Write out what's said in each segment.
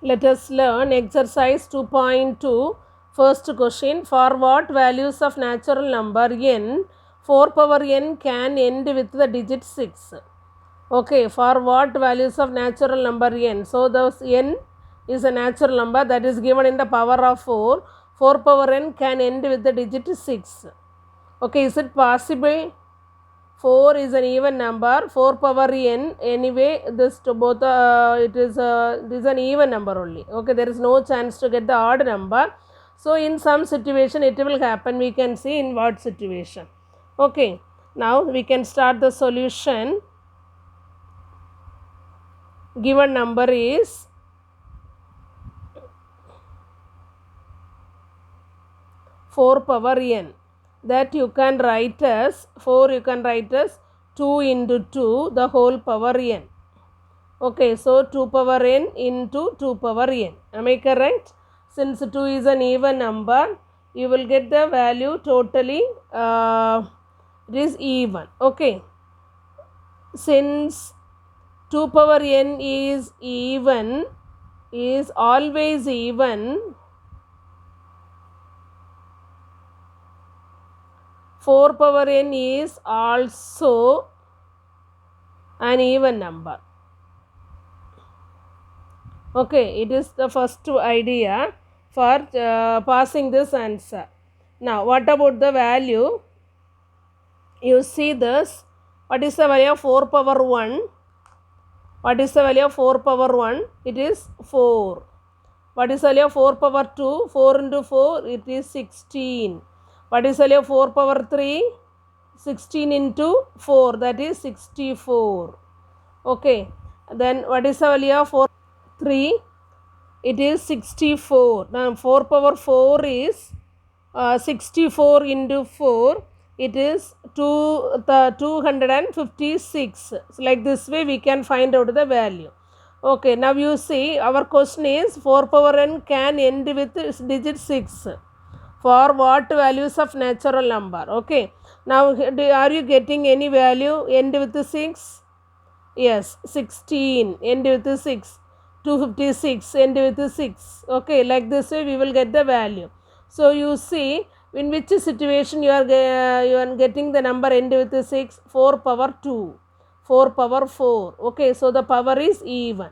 Let us learn exercise 2.2. First question, for what values of natural number n 4 power n can end with the digit 6? Okay, for what values of natural number n? So, those n is a natural number that is given in the power of 4. 4 power n can end with the digit 6. Okay, is it possible? 4 is an even number, 4 power n, anyway this to both this is an even number only. Okay, there is no chance to get the odd number. So in some situation it will happen, we can see in what situation. Okay, now we can start the solution. Given number is 4 power n, that you can write as 4, you can write as 2 into 2 the whole power n. Okay, so 2 power n into 2 power n. Am I correct? Since 2 is an even number, you will get the value totally, it is even. Okay, since 2 power n is even, is always even, 4 power n is also an even number. Okay, it is the first idea for passing this answer. Now, what about the value? You see this. What is the value of 4 power 1? What is the value of 4 power 1? It is 4. What is the value of 4 power 2? 4 into 4, it is 16. What is the value of 4 power 3? 16 into 4, that is 64. Okay, then what is the value of 4? 3, it is 64. Now 4 power 4 is 64 into 4, it is 256. So like this way we can find out the value. Okay, now you see our question is 4 power n can end with digit 6. For what values of natural number? Okay, now are you getting any value end with 6? Yes, 16 end with 6. 256 end with 6. Okay, like this way we will get the value. So you see in which situation you are getting the number end with 6. 4 power 2, 4 power 4. Okay, so the power is even.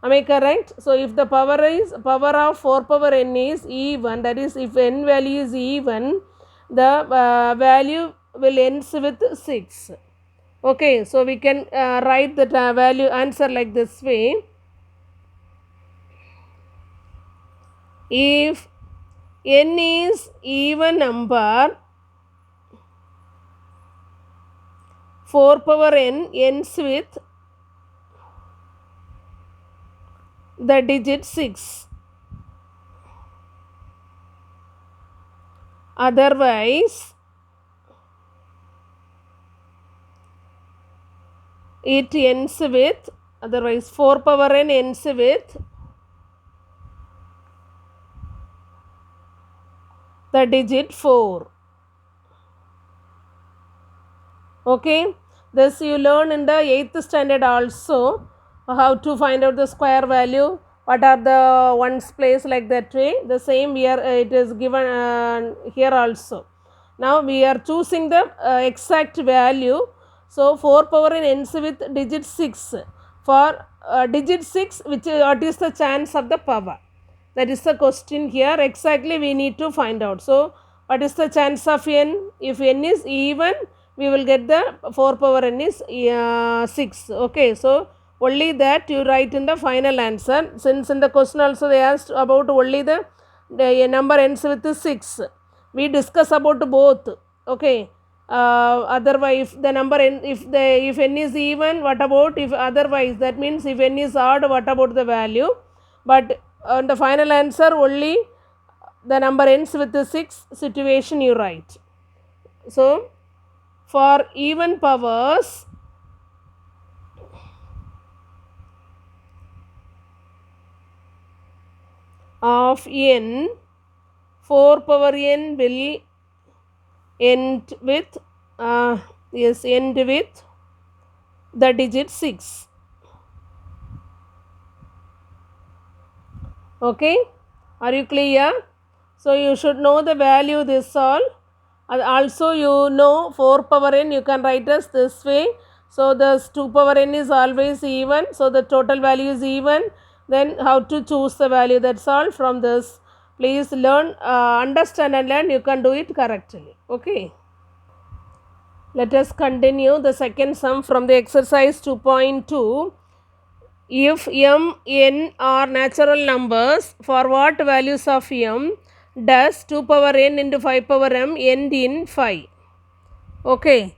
Am I correct? So if the power of 4 power n is even, that is if n value is even, the value will ends with 6. Okay, so we can write the value answer like this way. If n is even number, 4 power n ends with the digit 6. Otherwise, it ends with, otherwise 4 power n ends with the digit 4. Okay, this you learn in the 8th standard also, how to find out the square value, what are the ones place, like that way. The same here it is given here also. Now we are choosing the exact value. So 4 power n ends with digit 6. For digit 6, what is the chance of the power? That is the question here. Exactly we need to find out. So what is the chance of n? If n is even, we will get the 4 power n is 6. Okay, so only that you write in the final answer. Since in the question also they asked about only the number ends with 6. We discuss about both. Okay, otherwise if the number n, if n is even, what about if otherwise? That means if n is odd, what about the value? But on the final answer only the number ends with the 6 situation you write. So for even powers, of n, 4 power n will end with end with the digit 6. Okay, are you clear? So you should know the value this all. And also you know 4 power n you can write as this way. So this 2 power n is always even. So the total value is even. Then how to choose the value, that's all from this. Please learn, understand and learn, you can do it correctly. Okay. Let us continue the second sum from the exercise 2.2. If m, n are natural numbers, for what values of m does 2 power n into 5 power m end in 5? Okay,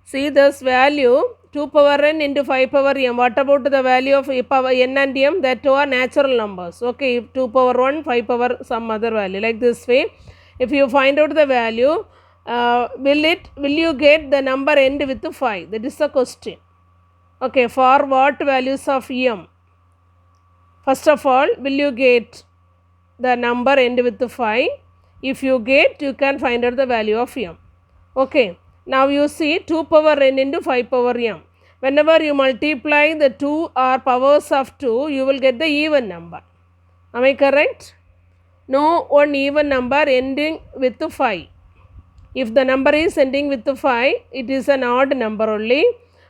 see this value 2 power n into 5 power m. What about the value of power n and m? That two are natural numbers. Okay, 2 power 1, 5 power some other value, like this way. If you find out the value, will you get the number end with 5? That is the question. Okay, for what values of m? First of all, will you get the number end with 5? If you get, you can find out the value of m. Okay, now you see 2 power n into 5 power m. Whenever you multiply the 2 or powers of 2, you will get the even number. Am I correct? No one even number ending with 5. If the number is ending with 5, it is an odd number only.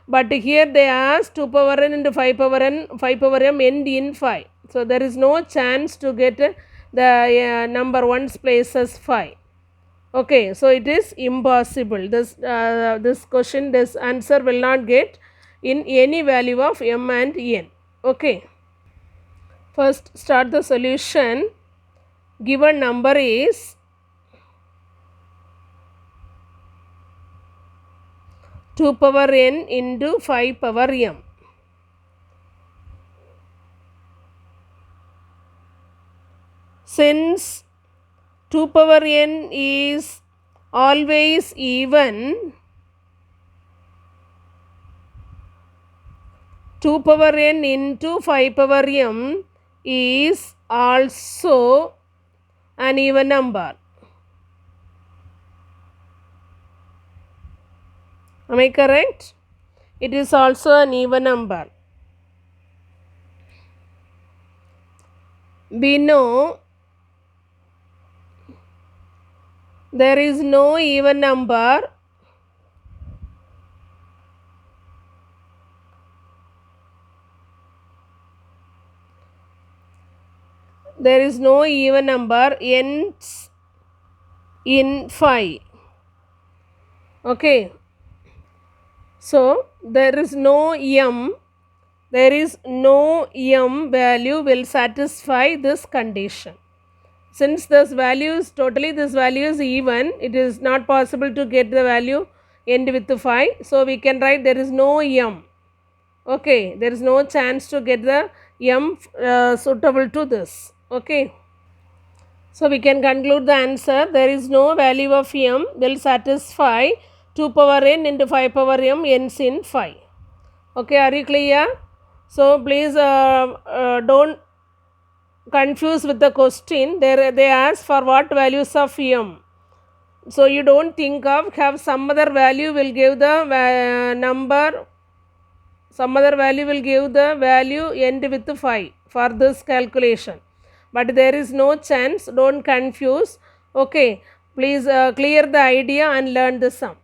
But here they ask 2 power n into 5 power m end in 5. So there is no chance to get the number one's place as 5. Okay, so it is impossible. This question, this answer will not get in any value of m and n. Okay. First start the solution. Given number is 2 power n into 5 power m. Since 2 power n is always even, 2 power n into 5 power m is also an even number. Am I correct? It is also an even number. We know there is no even number ends in 5. Okay. So there is no m value will satisfy this condition. Since this value is even, it is not possible to get the value end with 5. So we can write there is no m. Okay, there is no chance to get the m suitable to this. Okay. So we can conclude the answer. There is no value of m will satisfy 2 power n into 5 power m ends in 5. Okay, are you clear? So please don't confuse with the question. They ask for what values of m. So you don't think of have some other value will give the number. Some other value will give the value end with 5 for this calculation. But there is no chance. Don't confuse. Okay, please clear the idea and learn the sum.